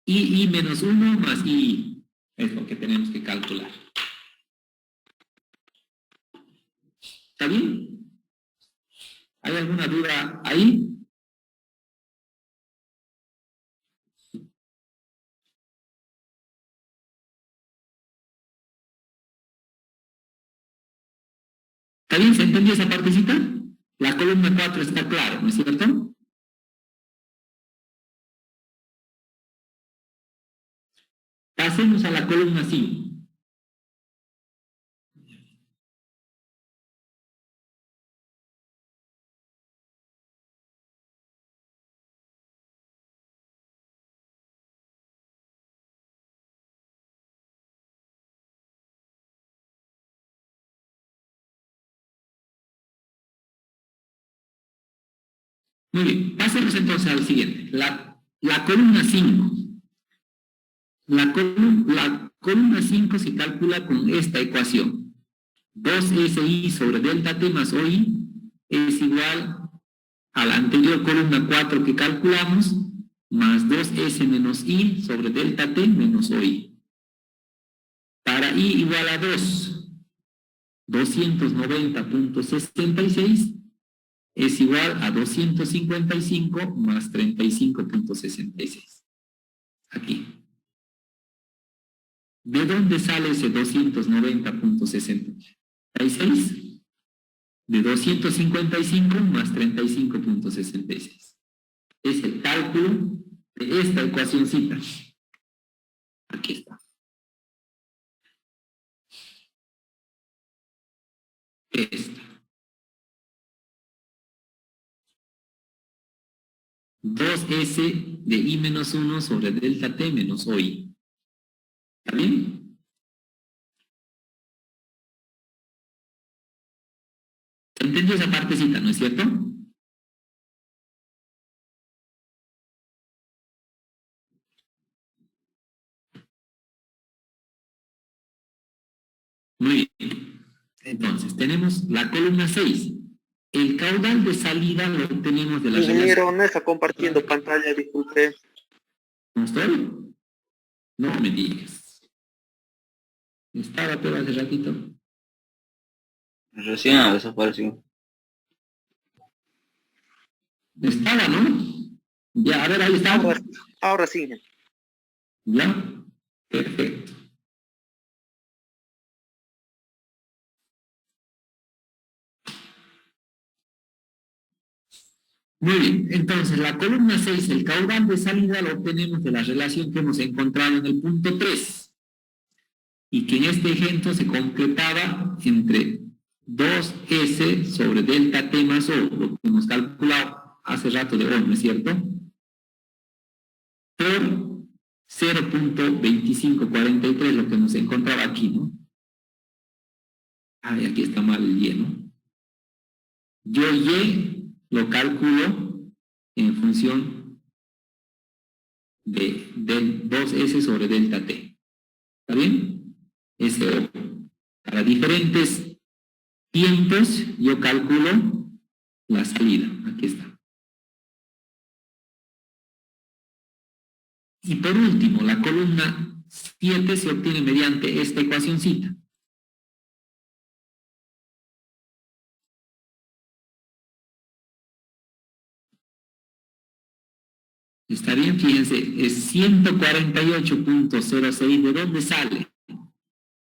I menos 1 más I es lo que tenemos que calcular. ¿Está bien? ¿Hay alguna duda ahí? ¿Está bien? ¿Se entendió esa partecita? La columna 4 está claro, ¿no es cierto? Pasemos a la columna 5. Muy bien, pasemos entonces al siguiente. La columna 5. La columna 5 se calcula con esta ecuación. 2SI sobre delta T más OI es igual a la anterior columna 4 que calculamos, más 2S menos I sobre delta T menos OI. Para I igual a 2, 290.66 es igual a 255 más 35.66. Aquí. ¿De dónde sale ese 290.66? De 255 más 35.66. Es el cálculo de esta ecuacióncita. Aquí está. Esta. 2S de I menos 1 sobre delta T menos OI. ¿Está bien? ¿Entendió esa partecita, no es cierto? Muy bien. Entonces, tenemos la columna 6. El caudal de salida lo obtenemos de la Ingeniero, no está compartiendo pantalla, disculpe. ¿No estoy? No me digas. Estaba pero hace ratito. Recién ha desaparecido. Estaba, ¿no? Ya, a ver, ahí está. Ahora sí. Ya, perfecto. Muy bien, entonces la columna 6, el caudal de salida lo obtenemos de la relación que hemos encontrado en el punto 3 y que en este ejemplo se completaba entre 2S sobre delta T más O, lo que hemos calculado hace rato de O, ¿no es cierto? Por 0.2543, lo que nos encontraba aquí, ¿no? Ay, aquí está mal el Y, ¿no? Yo Y lo calculo en función de 2S sobre delta T. ¿Está bien? Eso, para diferentes tiempos yo calculo la salida. Aquí está. Y por último, la columna 7 se obtiene mediante esta ecuacioncita. Está bien, fíjense, es 148.06. ¿De dónde sale?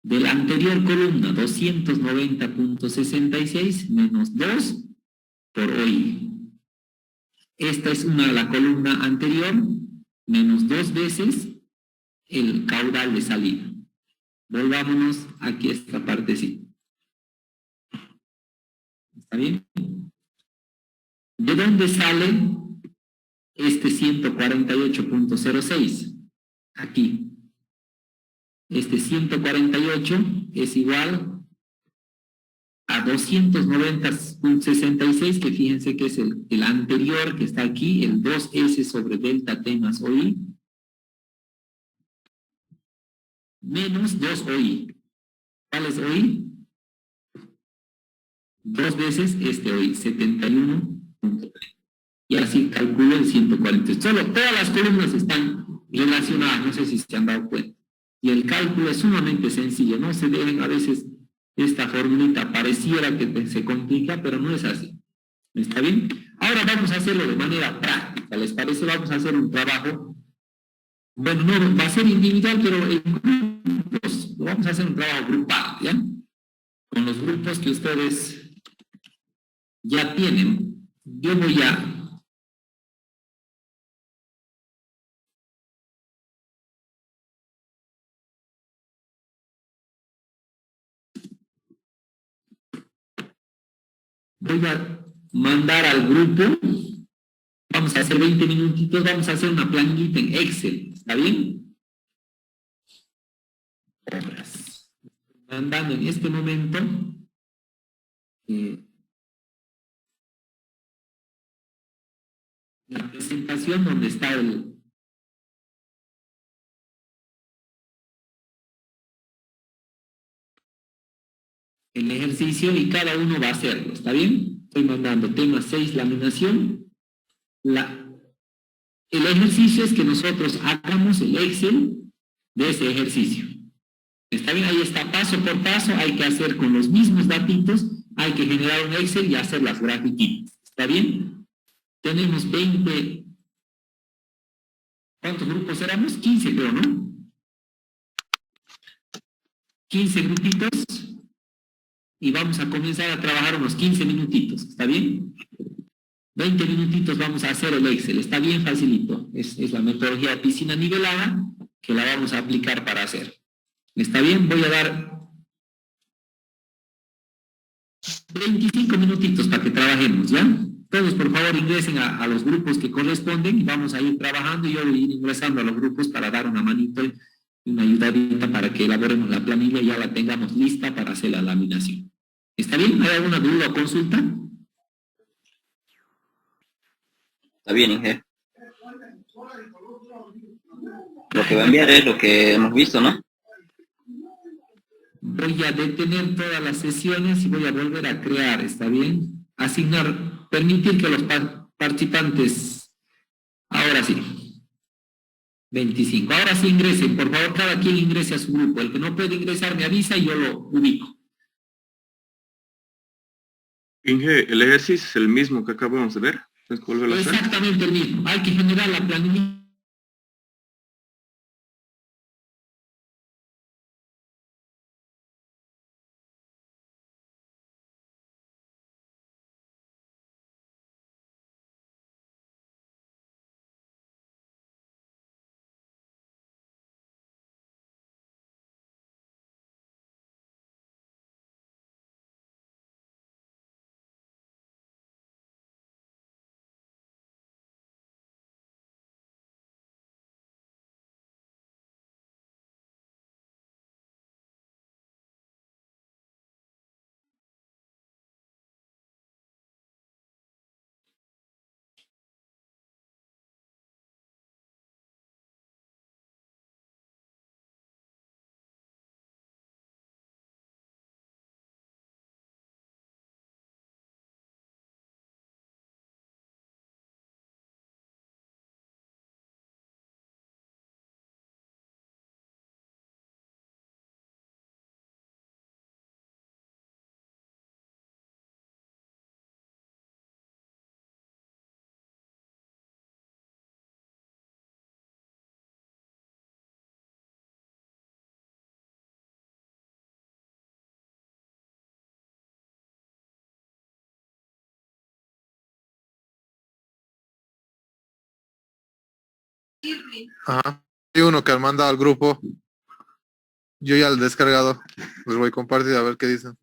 De la anterior columna, 290.66 menos 2 por hoy. Esta es la columna anterior, menos 2 veces el caudal de salida. Volvámonos aquí a esta partecita. ¿Está bien? ¿De dónde sale este 148.06? Aquí. Este 148 es igual a 290.66, que fíjense que es el anterior que está aquí, el 2S sobre delta T más OI, menos 2OI. ¿Cuál es OI? 2 veces este OI, 71.3. Y así calculo el 140. Solo todas las columnas están relacionadas, no sé si se han dado cuenta. Y el cálculo es sumamente sencillo, no se dejen a veces esta formulita, pareciera que se complica, pero no es así. ¿Está bien? Ahora vamos a hacerlo de manera práctica, ¿les parece? Vamos a hacer un trabajo, bueno, no va a ser individual, pero en grupos, vamos a hacer un trabajo grupal, ¿ya? Con los grupos que ustedes ya tienen. Yo voy a mandar al grupo, vamos a hacer 20 minutitos, vamos a hacer una planillita en Excel, ¿está bien? Obras. Mandando en este momento la presentación donde está el ejercicio y cada uno va a hacerlo, ¿está bien? Estoy mandando tema 6, laminación. El ejercicio es que nosotros hagamos el Excel de ese ejercicio. ¿Está bien? Ahí está, paso por paso, hay que hacer con los mismos datitos, hay que generar un Excel y hacer las grafiquitas. ¿Está bien? Tenemos 20, ¿cuántos grupos éramos? 15 creo, ¿no? 15 grupitos. Y vamos a comenzar a trabajar unos 15 minutitos, ¿está bien? 20 minutitos vamos a hacer el Excel, está bien facilito. Es la metodología de piscina nivelada que la vamos a aplicar para hacer. ¿Está bien? Voy a dar 25 minutitos para que trabajemos, ¿ya? Todos, por favor, ingresen a los grupos que corresponden y vamos a ir trabajando. Yo voy a ir ingresando a los grupos para dar una manito y una ayudadita para que elaboremos la planilla y ya la tengamos lista para hacer la laminación. ¿Está bien? ¿Hay alguna duda o consulta? Está bien, Inge. Lo que va a enviar es lo que hemos visto, ¿no? Voy a detener todas las sesiones y voy a volver a crear, ¿está bien? Asignar, permitir que los participantes, ahora sí, 25. Ahora sí ingresen, por favor, cada quien ingrese a su grupo. El que no puede ingresar me avisa y yo lo ubico. Inge, el ejercicio es el mismo que acabamos de ver. Tienes que volverlo a hacer. Exactamente el mismo. Hay que generar la planilla. Ajá. Hay uno que han mandado al grupo. Yo ya lo he descargado. Les voy a compartir a ver qué dicen.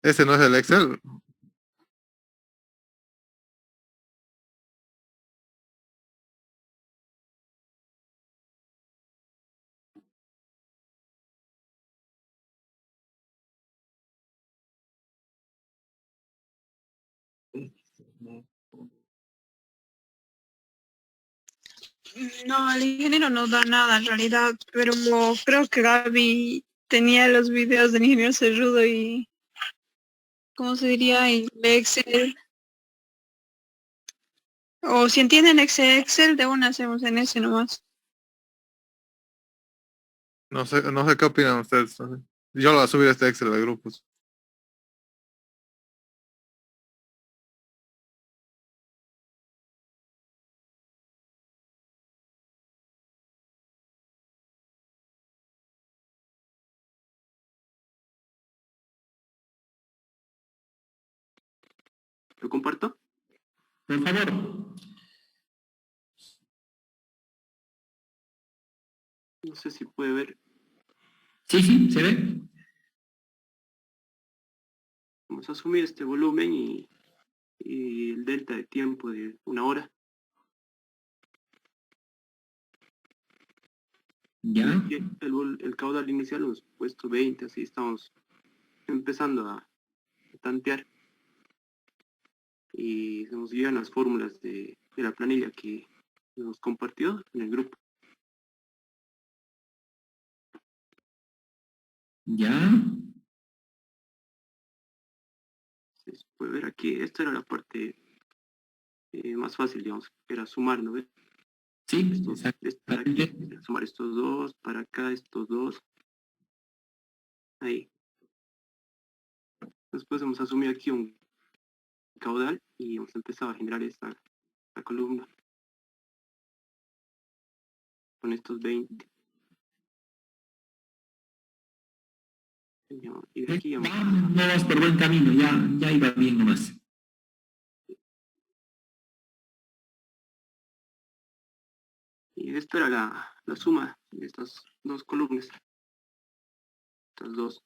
Ese no es el Excel. No, el ingeniero no da nada en realidad, pero creo que Gaby tenía los videos del ingeniero Cerrudo y, ¿cómo se diría? En Excel. O si entienden Excel, de una hacemos en ese nomás. No sé qué opinan ustedes. No sé. Yo lo voy a subir a este Excel de grupos. ¿Lo comparto? Por favor. No sé si puede ver. Sí, sí, se ve. Vamos a asumir este volumen y el delta de tiempo de 1 hora. ¿Ya? Y el caudal inicial hemos puesto 20, así estamos empezando a tantear. Y se nos guían las fórmulas de la planilla que nos compartió en el grupo. ¿Ya? Se puede ver aquí, esta era la parte más fácil, digamos, era sumar, ¿no ves? Sí, Para aquí, exactamente. sumar estos dos, para acá estos dos. Ahí. Después hemos asumido aquí un caudal y hemos empezado a generar esta columna con estos 20. Y de aquí ya No vas por buen camino, ya iba bien nomás. y esto era la suma de estas dos columnas. Estas dos.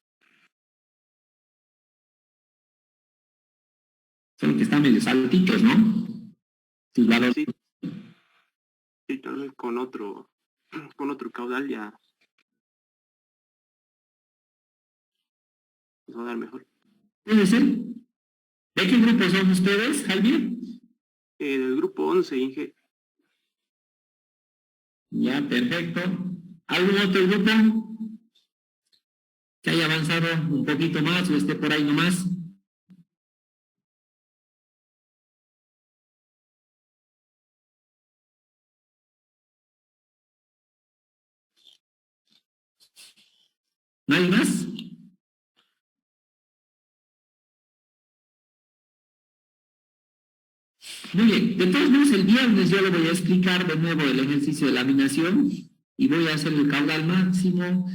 Solo que están medio saltitos, ¿no? Sus valores. Sí. Y tal vez con otro caudal ya nos va a dar mejor. ¿Puede ser? ¿De qué grupo son ustedes, Javier? Del grupo 11, Inge. Ya, perfecto. ¿Algún otro grupo que haya avanzado un poquito más o esté por ahí nomás? ¿No hay más? Muy bien, de todos modos el viernes yo le voy a explicar de nuevo el ejercicio de laminación y voy a hacer el caudal máximo,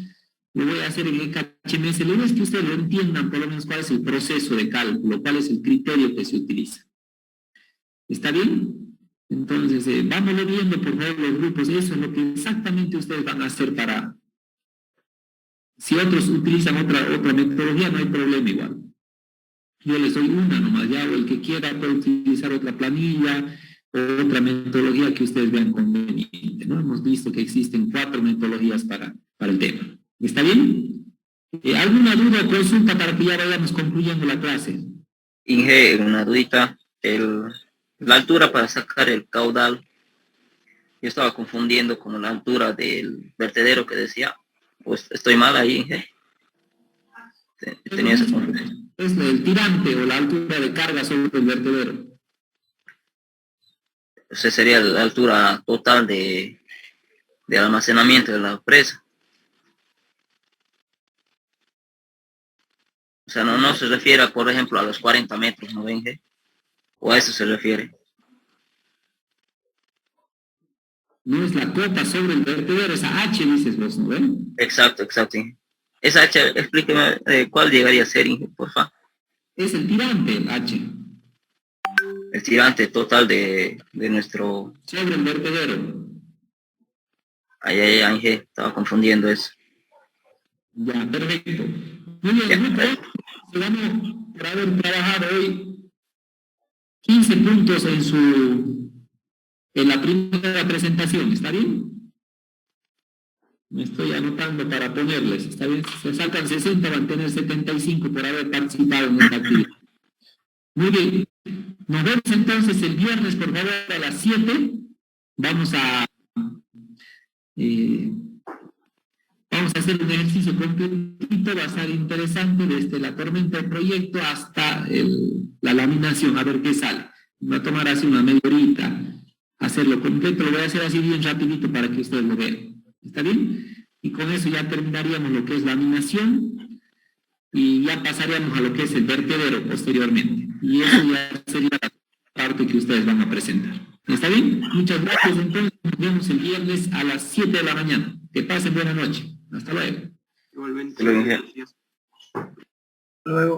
lo voy a hacer en EKHMS. La idea es que ustedes lo entiendan por lo menos cuál es el proceso de cálculo, cuál es el criterio que se utiliza. ¿Está bien? Entonces, vámonos viendo por favor los grupos, eso es lo que exactamente ustedes van a hacer para... Si otros utilizan otra metodología, no hay problema igual. Yo les doy una nomás, ya, o el que quiera puede utilizar otra planilla o otra metodología que ustedes vean conveniente, ¿no? Hemos visto que existen 4 metodologías para el tema. ¿Está bien? ¿Alguna duda o consulta para que ya vayamos concluyendo la clase? Inge, una dudita. La altura para sacar el caudal, yo estaba confundiendo con la altura del vertedero que decía. Pues estoy mal ahí, Inge. Tenía esa confusión. Es el tirante o la altura de carga sobre el vertedero. Esa sería la altura total de almacenamiento de la presa. O sea, no se refiere, por ejemplo, a los 40 metros, ¿no, Inge? ¿O a eso se refiere? No es la cota sobre el vertedero, esa H dices vos, ¿no ven? Exacto, Inge. Esa H, explíqueme cuál llegaría a ser, Inge, por favor. Es el tirante, el H. El tirante total de nuestro... Sobre el vertedero. Ay, Inge, estaba confundiendo eso. Ya, perfecto. Muy bien, grupo, se ganó por haber trabajado hoy 15 puntos en la primera presentación, ¿está bien? Me estoy anotando para ponerles, ¿está bien? Si se sacan 60, van a tener 75 por haber participado en esta actividad. Muy bien. Nos vemos entonces el viernes, por favor, a las 7. Vamos a hacer un ejercicio completito, va a ser interesante desde la tormenta del proyecto hasta la laminación, a ver qué sale. Va a tomar así una media horita, hacerlo completo, lo voy a hacer así bien rapidito para que ustedes lo vean. ¿Está bien? Y con eso ya terminaríamos lo que es laminación y ya pasaríamos a lo que es el vertedero posteriormente. Y eso ya sería la parte que ustedes van a presentar. ¿Está bien? Muchas gracias. Entonces nos vemos el viernes a las 7 de la mañana. Que pasen buena noche. Hasta luego. Igualmente. Luego. Gracias. Luego.